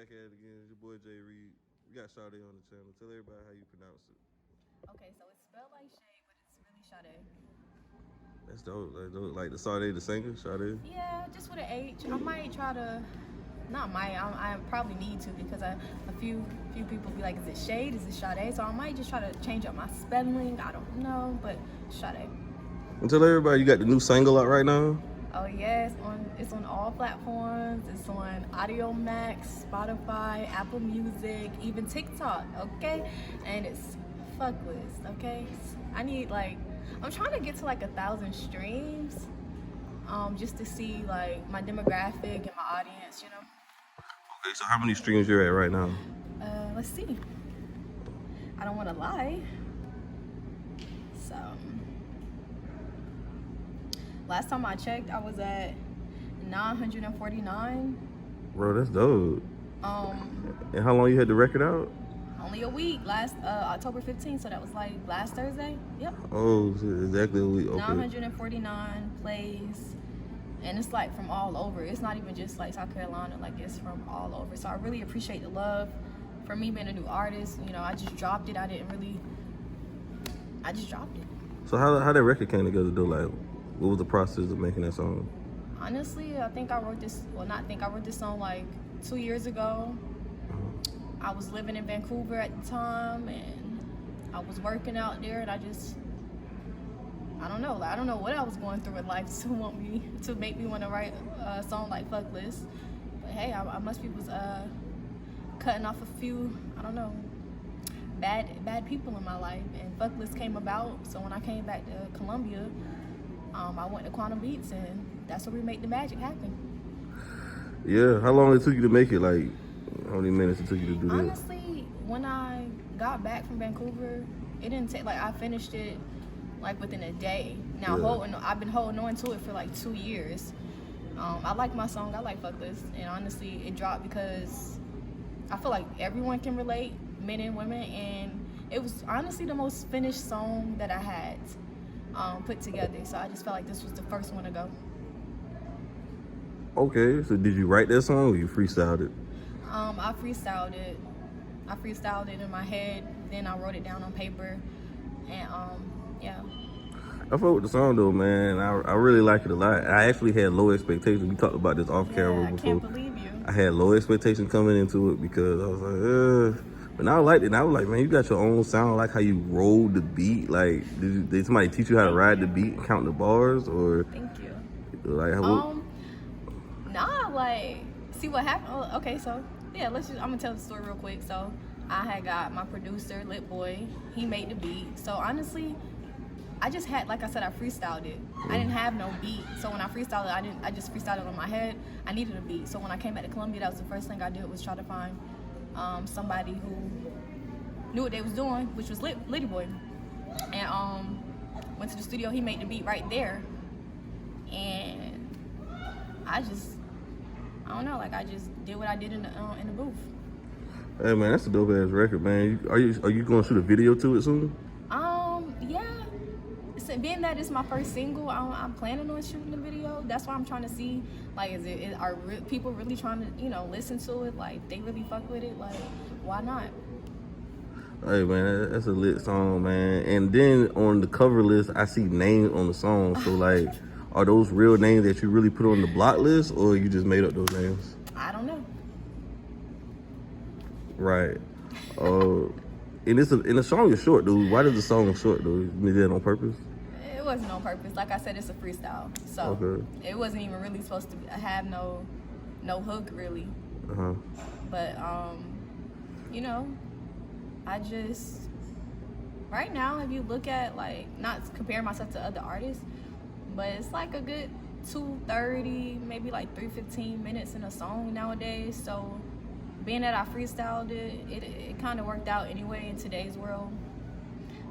back at it again. It's your boy Jay Reed. We got Sha-dae on the channel. Tell everybody how you pronounce it. Okay, so it's spelled like Shay, but it's really Sha-dae. That's dope. Like, dope. Like the Sha-dae, the singer, Sha-dae. Yeah, just with an H. I might try to, not might. I probably need to because a few people be like, is it Shade? Is it Sha-dae? So I might just try to change up my spelling. I don't know, but Sha-dae. And tell everybody you got the new single out right now. Oh yeah, it's on all platforms. It's on Audio Max, Spotify, Apple Music, even TikTok. Okay, and it's fuckless. Okay, I need I'm trying to get to like 1,000 streams, just to see like my demographic and my audience. Okay, so how many streams you're at right now? Let's see. I don't want to lie. So. Last time I checked, I was at 949. Bro, that's dope. And how long you had the record out? Only a week. Last October 15th, so that was like last Thursday. Yep. Oh, so exactly a week. Okay. 949 plays, and it's like from all over. It's not even just like South Carolina. Like it's from all over. So I really appreciate the love. For me being a new artist, I just dropped it. I just dropped it. So how that record came together though? Like, what was the process of making that song? Honestly, I think I wrote this, I wrote this song like 2 years ago. I was living in Vancouver at the time, and I was working out there, and I don't know what I was going through in life to make me want to write a song like Fuckless. But hey, I must be cutting off a few, bad people in my life, and Fuckless came about. So when I came back to Columbia, I went to Quantum Beats, and that's where we make the magic happen. Yeah, how long it took you to make it? Like, how many minutes it took you to do that? Honestly, when I got back from Vancouver, it didn't take, I finished it like within a day. Now, I've been holding on to it for like 2 years. I like my song, I like Fuckless, and honestly, it dropped because I feel like everyone can relate, men and women, and it was honestly the most finished song that I had put together, so I just felt like this was the first one to go. Okay, so did you write that song or you freestyled it? I freestyled it in my head, then I wrote it down on paper, and yeah. I fuck with the song though, man. I really like it a lot. I actually had low expectations. We talked about this off camera before. I can't believe you. I had low expectations coming into it because I was like, But now I liked it. And I was like, man, you got your own sound. I like how you roll the beat. Like, did somebody teach you how to ride the beat and count the bars? Or thank you. Like, See what happened. Oh, okay, so yeah, I'm gonna tell the story real quick. So I had got my producer, Lit Boy. He made the beat. So honestly, I just had, like I said, I freestyled it. I didn't have no beat. So when I freestyled it, I just freestyled it on my head. I needed a beat. So when I came back to Columbia, that was the first thing I did, was try to find somebody who knew what they was doing, which was Litty Boy. And went to the studio. He made the beat right there, and I just did what I did in the booth. Hey man, that's a dope ass record, man. Are you gonna shoot a video to it soon? Yeah. So being that it's my first single, I'm planning on shooting the video. That's why I'm trying to see, like, are people really trying to, listen to it? Like, they really fuck with it? Like, why not? Hey man, that's a lit song, man. And then on the cover list, I see names on the song. So like, are those real names that you really put on the block list, or you just made up those names? I don't know. Right. And the song is short, dude. Why does the song short, dude? You did that on purpose? It wasn't on purpose. Like I said, it's a freestyle. So It wasn't even really supposed to have no hook, really. But I just, right now, if you look at, like, not comparing myself to other artists, but it's like a good 2:30, maybe like 3:15 minutes in a song nowadays. So being that I freestyled it kind of worked out anyway in today's world.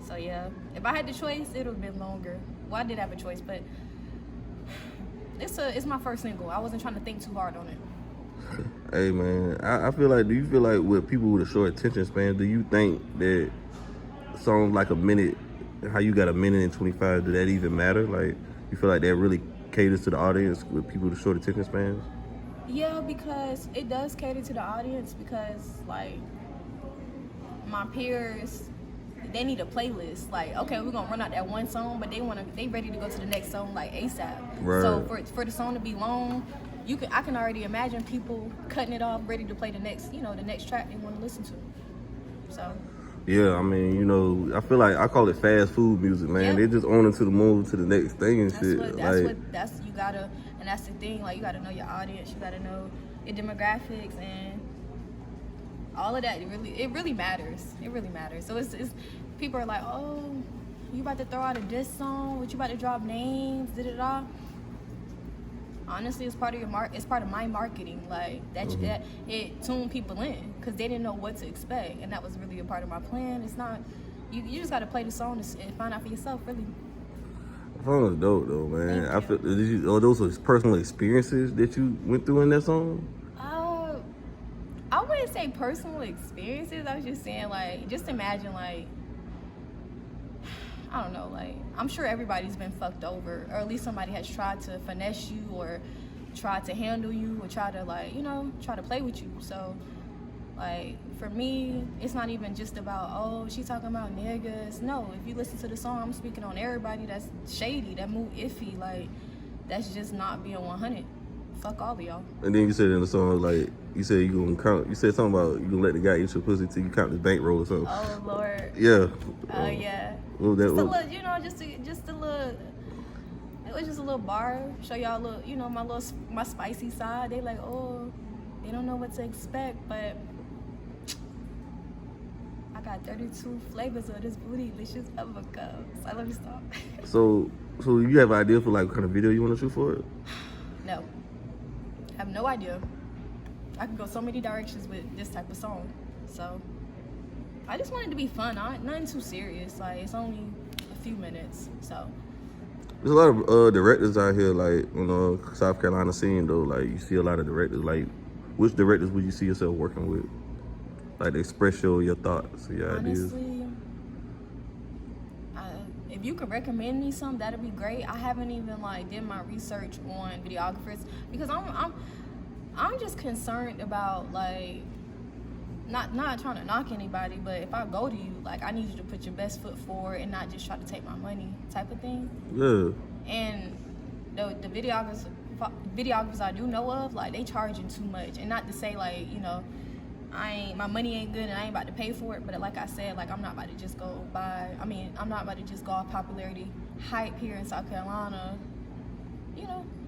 So yeah, if I had the choice, it would have been longer. Well, I did have a choice, but it's my first single. I wasn't trying to think too hard on it. Hey man, I feel like, do you feel like with people with a short attention span, do you think that songs like a minute, how you got a minute and 25, do that even matter? Like, you feel like that really caters to the audience with people with short attention spans? Yeah, because it does cater to the audience because, like, my peers, they need a playlist. Like, okay, we're gonna run out that one song, but they ready to go to the next song like ASAP. Right. So for the song to be long, I can already imagine people cutting it off, ready to play the next track they want to listen to. So. Yeah, I mean, you know, I feel like I call it fast food music, man. Yeah. They just on into the move to the next thing and shit. You gotta, and that's the thing. Like, you gotta know your audience, you gotta know your demographics, and all of that. It really matters. It really matters. So it's people are like, oh, you about to throw out a diss song? What, you about to drop names? Da. Honestly, it's part of it's part of my marketing. Like that it tuned people in because they didn't know what to expect, and that was really a part of my plan. It's not you just got to play the song and find out for yourself. Really. The song was dope though, man. I feel those were personal experiences that you went through in that song. I wouldn't say personal experiences. I was just saying, like, just imagine, like, I don't know, like, I'm sure everybody's been fucked over, or at least somebody has tried to finesse you or tried to handle you or try to, like, try to play with you. So, like, for me, it's not even just about, oh, she's talking about niggas. No, if you listen to the song, I'm speaking on everybody that's shady, that move iffy. Like, that's just not being 100. Fuck all of y'all. And then you said in the song, like, you said you gonna count. You said something about you gonna let the guy eat your pussy till you count his bankroll or something. Oh Lord. Yeah. Oh yeah. What was that? Just a little, just a little. It was just a little bar. Show y'all a little, my spicy side. They like, oh, they don't know what to expect, but I got 32 flavors of this booty delicious bubble cups. I love you, stop. So you have an idea for like what kind of video you want to shoot for it? No. I have no idea. I can go so many directions with this type of song. So I just want it to be fun. Nothing too serious. Like, it's only a few minutes. So there's a lot of directors out here, like, South Carolina scene though. Like, you see a lot of directors. Like, which directors would you see yourself working with? Like, to express your thoughts, your ideas. Honestly, if you could recommend me some, that'd be great. I haven't even did my research on videographers because I'm just concerned about not trying to knock anybody, but if I go to you, I need you to put your best foot forward and not just try to take my money type of thing. Yeah. And the videographers I do know of, they charging too much, and not to say my money ain't good and I ain't about to pay for it, but like I said, I'm not about to just go I'm not about to just go off popularity hype here in South Carolina.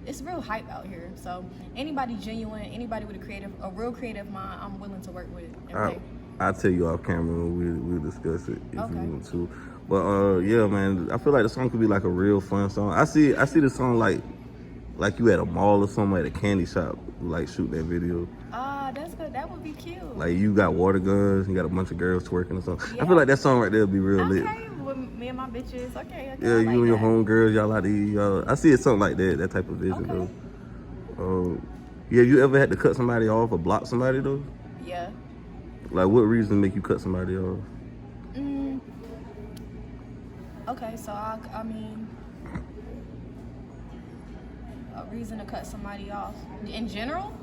It's real hype out here. So anybody genuine, anybody with a real creative mind, I'm willing to work with. I'll tell you off camera and we'll discuss it if you want to. But yeah, man, I feel like the song could be a real fun song. I see the song like you at a mall or something, at a candy shop, shoot that video. That's good. That would be cute. Like, you got water guns, you got a bunch of girls twerking or something. Yeah. I feel like that song right there would be real lit. Okay, with me and my bitches. Okay. Yeah, you and your homegirls, y'all out to eat. I see it something like that type of vision though. Yeah, you ever had to cut somebody off or block somebody though? Yeah. Like, what reason make you cut somebody off? Okay, so I mean, a reason to cut somebody off in general.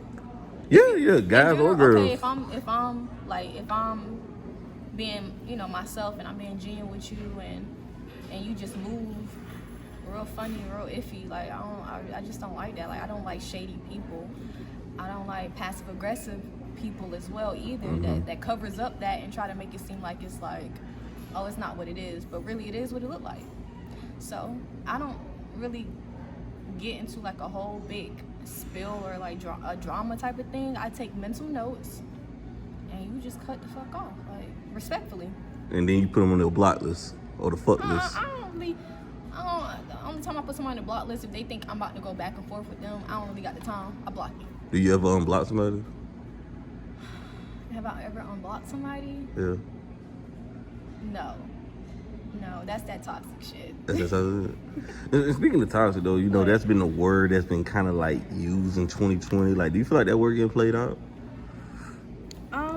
Yeah, guys or girls. Okay, if I'm being myself and I'm being genuine with you and you just move real funny, real iffy, I just don't like that. I don't like shady people. I don't like passive aggressive people as well either. Mm-hmm. That covers up that and try to make it seem like it's oh, it's not what it is, but really it is what it look like. So I don't really get into a whole big spill or a drama type of thing. I take mental notes and you just cut the fuck off, respectfully. And then you put them on their block list or the fuck list. The only time I put somebody on the block list if they think I'm about to go back and forth with them. I don't really got the time. I block you. Do you ever unblock somebody? Have I ever unblocked somebody? Yeah. No, that's that toxic shit. That's and speaking of toxic though, that's been a word that's been kind of used in 2020. Do you feel like that word getting played out? I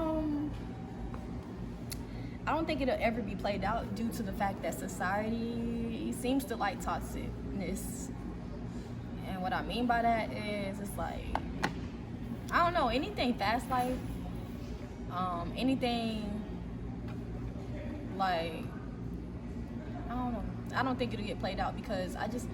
don't think it'll ever be played out due to the fact that society seems to like toxicness. And what I mean by that is it's I don't know, anything fast life, anything like, I don't know. I don't think it'll get played out because I just,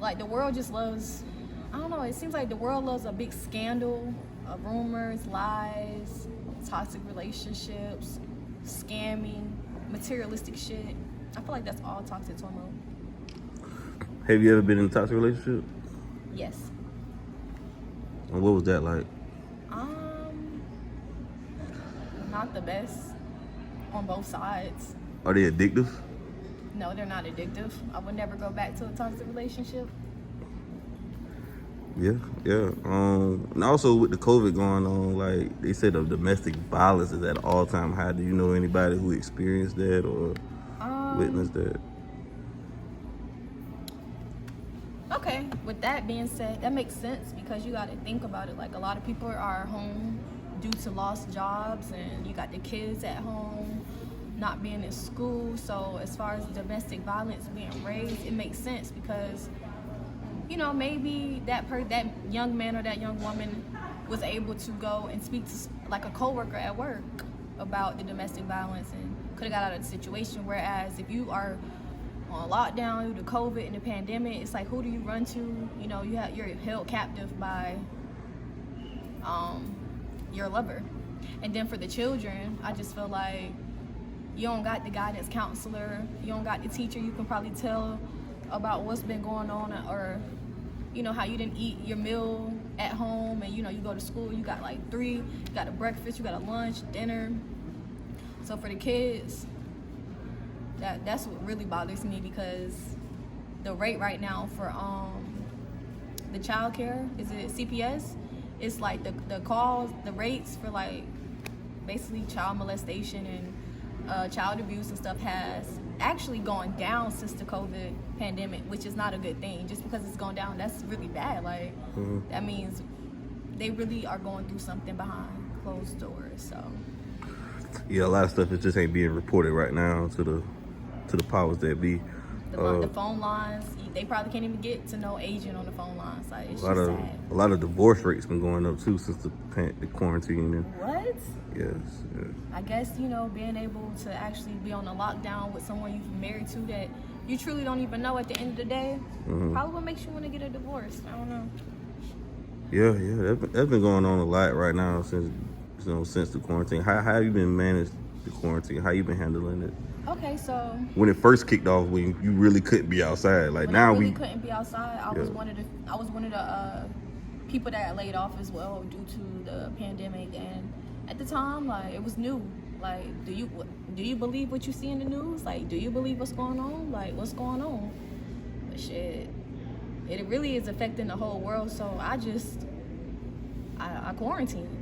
like, the world just loves, I don't know, it seems like the world loves a big scandal, rumors, lies, toxic relationships, scamming, materialistic shit. I feel like that's all toxic turmoil. Have you ever been in a toxic relationship? Yes. And what was that like? Not the best on both sides. Are they addictive? No, they're not addictive. I would never go back to a toxic relationship. Yeah. And also with the COVID going on, like they said, the domestic violence is at an all-time high. Do you know anybody who experienced that or witnessed that? Okay, with that being said, that makes sense because you got to think about it. Like, a lot of people are home due to lost jobs, and you got the kids at home not being in school. So as far as domestic violence being raised, it makes sense because, you know, maybe that young man or that young woman was able to go and speak to like a coworker at work about the domestic violence and could have got out of the situation. Whereas if you are on lockdown due to COVID and the pandemic, it's like, who do you run to? You know, you're held captive by your lover. And then for the children, I just feel like you don't got the guidance counselor, you don't got the teacher you can probably tell about what's been going on, or you know how you didn't eat your meal at home, and you know you go to school, you got like you got a breakfast, you got a lunch, dinner. So for the kids, that's what really bothers me, because the rate right now for the child care, is it CPS? It's like the calls, the rates for like basically child molestation and child abuse and stuff has actually gone down since the COVID pandemic, which is not a good thing. Just because it's gone down, that's really bad. Like, that means they really are going through something behind closed doors. So yeah, a lot of stuff is just ain't being reported right now to the powers that be. The phone lines, they probably can't even get to no agent on the phone lines. Like, it's just sad. A lot of divorce rates been going up too since the quarantine. And what? Yes. I guess, you know, being able to actually be on a lockdown with someone you've been married to that you truly don't even know at the end of the day, probably what makes you want to get a divorce. I don't know. Yeah, that's been going on a lot right now since the quarantine. How have you been managed the quarantine? How you been handling it? Okay, so when it first kicked off, when you really couldn't be outside, like now we couldn't be outside. I was one of the people that got laid off as well due to the pandemic, and at the time, like, it was new. Like, do you believe what you see in the news? Like, do you believe what's going on? Like, what's going on? But shit, it really is affecting the whole world. So I quarantined.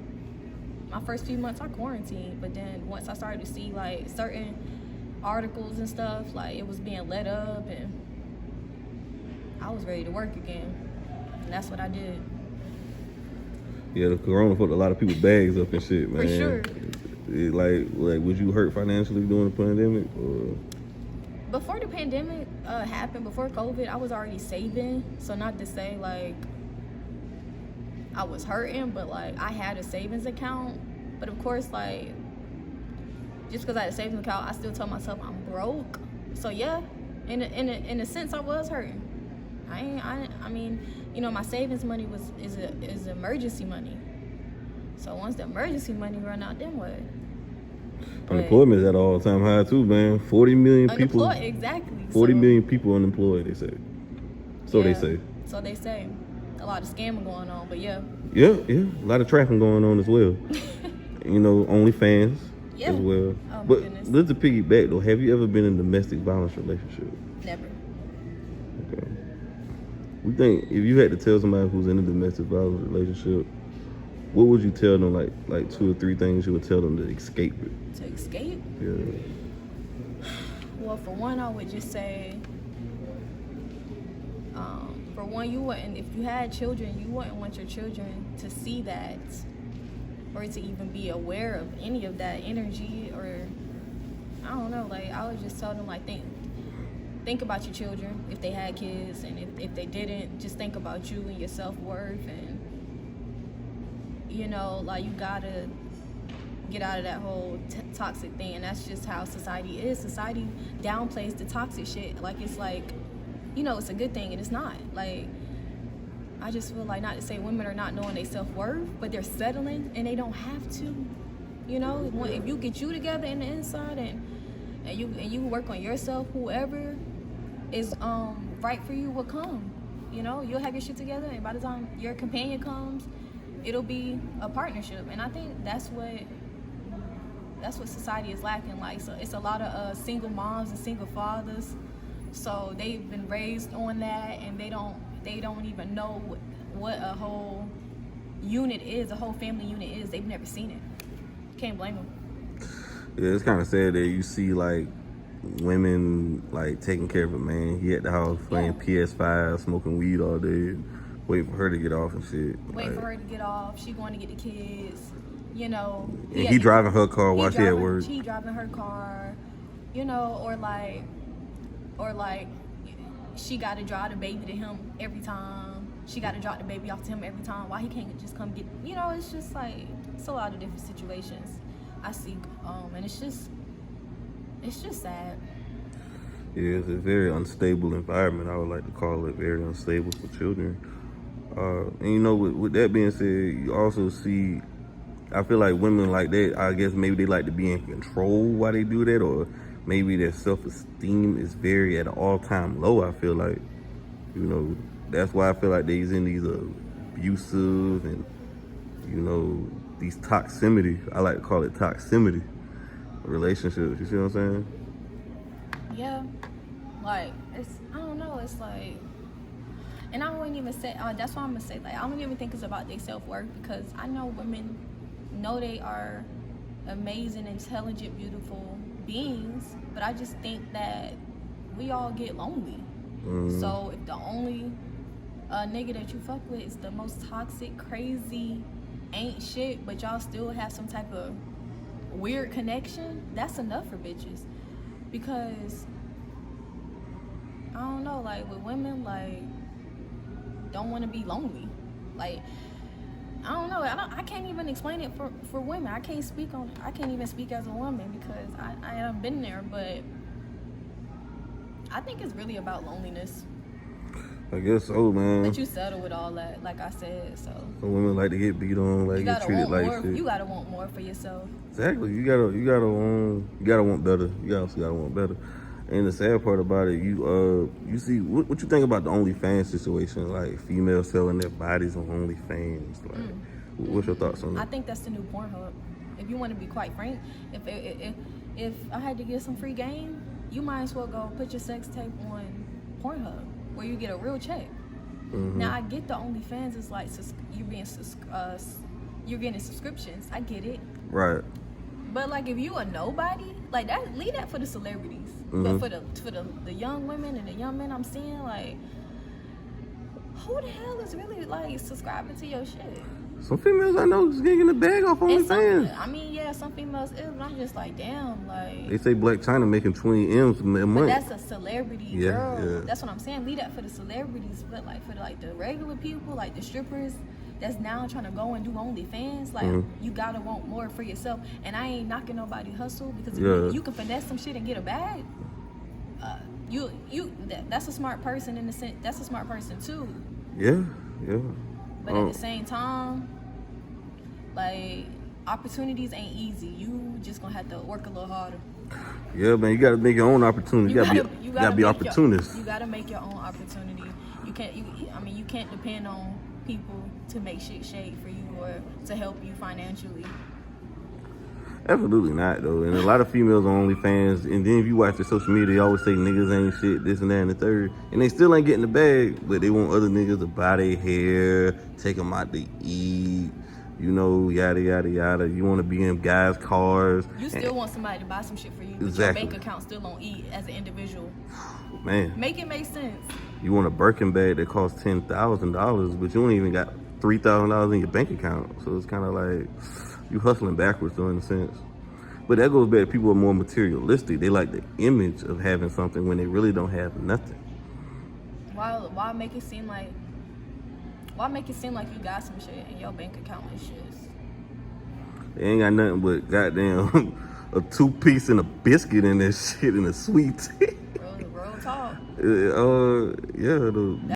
My first few months I quarantined, but then once I started to see like certain articles and stuff, like it was being let up, and I was ready to work again, and that's what I did. Yeah, the corona fucked a lot of people's bags up and shit, man. For sure. Like, was you hurt financially during the pandemic, or? Before the pandemic happened, before COVID, I was already saving. So not to say like I was hurting, but like I had a savings account. But of course, like, just because I had a savings account, I still tell myself I'm broke. So yeah, in a sense, I was hurting. I mean, you know, my savings money is emergency money. So once the emergency money run out, then what? Unemployment is at all-time high too, man. 40 million people. Exactly. 40 million people unemployed, they say. So they say. So they say. A lot of scamming going on, but yeah. Yeah. A lot of trafficking going on as well. You know, OnlyFans as well. Oh, but goodness. let's piggyback though. Have you ever been in a domestic violence relationship? Never. Okay. We think if you had to tell somebody who's in a domestic violence relationship, what would you tell them? Like 2 or 3 things you would tell them to escape it. To escape? Yeah. Well, for one, I would just say, for one, you wouldn't, if you had children, you wouldn't want your children to see that, or to even be aware of any of that energy, or I don't know. Like, I would just tell them, like, think about your children if they had kids, and if they didn't, just think about you and your self-worth, and You know, like, you gotta get out of that whole toxic thing, and that's just how society is. Society downplays the toxic shit. Like, it's like, you know, it's a good thing, and it's not. Like, I just feel like, not to say women are not knowing their self-worth, but they're settling, and they don't have to. You know, if you get you together in the inside, and you work on yourself, whoever is right for you will come. You know, you'll have your shit together, and by the time your companion comes, it'll be a partnership. And I think that's what society is lacking. Like, so it's a lot of single moms and single fathers, so they've been raised on that, and they don't even know what a whole unit is, a whole family unit is. They've never seen it. Can't blame them. Yeah, it's kind of sad that you see like women like taking care of a man. He at the house playing PS5, smoking weed all day, waiting for her to get off and shit. Waiting for her to get off. She going to get the kids. You know. And he driving her car while she at work. She driving her car. You know, or like she got to drive the baby to him every time. She got to drop the baby off to him every time. Why he can't just come get? You know, it's just like, it's a lot of different situations I see, and it's just sad. Yeah, it's a very unstable environment. I would like to call it very unstable for children. And you know, with that being said, you also see, I feel like women like that, I guess maybe they like to be in control while they do that, or maybe their self-esteem is very at an all-time low. I feel like, you know, that's why I feel like they's in these abusive and, you know, these toxicity, I like to call it toxicity relationships. You see what I'm saying? Yeah, like, I don't know, it's like, and I wouldn't even say, that's why I'm gonna say, like, I don't even think it's about their self-worth, because I know women know they are amazing, intelligent, beautiful beings, but I just think that we all get lonely. So if the only nigga that you fuck with is the most toxic, crazy, ain't shit, but y'all still have some type of weird connection, that's enough for bitches. Because I don't know, like, with women, like, don't want to be lonely. Like, I don't know, I can't even explain it for women. I can't even speak as a woman, because I haven't been there, but I think it's really about loneliness. I guess so, man. But you settle with all that, like I said, so. Some women like to get beat on, like get treated like shit. You gotta want more for yourself. Exactly. You gotta want better. You also gotta want better. And the sad part about it, you see, what you think about the OnlyFans situation? Like, females selling their bodies on OnlyFans. Like, what's your thoughts on that? I think that's the new Pornhub. If you want to be quite frank, if I had to get some free game, you might as well go put your sex tape on Pornhub, where you get a real check. Now, I get the OnlyFans is like you're getting subscriptions. I get it. Right. But like, if you a nobody, like that, leave that for the celebrities. But for the young women and the young men I'm seeing, like, who the hell is really like subscribing to your shit? Some females I know is getting the bag off OnlyFans. I mean, yeah, some females is, but I'm just like, damn, like. They say Black China making 20 M's a month. But that's a celebrity, girl. Yeah. That's what I'm saying. Leave that for the celebrities, but like for the regular people, like the strippers that's now trying to go and do OnlyFans, like, you gotta want more for yourself. And I ain't knocking nobody hustle, because if you can finesse some shit and get a bag, that's a smart person in the sense. That's a smart person too. Yeah. But at the same time, like, opportunities ain't easy. You just gonna have to work a little harder. Yeah, man, you gotta make your own opportunity. You gotta be opportunist. You gotta make your own opportunity. You can't depend on people to make shit shake for you or to help you financially. Absolutely not, though. And a lot of females on OnlyFans, and then if you watch the social media, they always say niggas ain't shit, this and that and the third. And they still ain't getting the bag, but they want other niggas to buy their hair, take them out to eat, you know, yada, yada, yada. You want to be in guys' cars. You still want somebody to buy some shit for you, but your bank account still don't eat as an individual. Man. Make it make sense. You want a Birkin bag that costs $10,000, but you don't even got $3,000 in your bank account. So it's kind of like, you hustling backwards, though, in a sense. But that goes back to people who are more materialistic. They like the image of having something when they really don't have nothing. Why make it seem like you got some shit and your bank account is just It ain't got nothing but goddamn a 2-piece and a biscuit in that shit and a sweet tea. Real talk. Yeah, the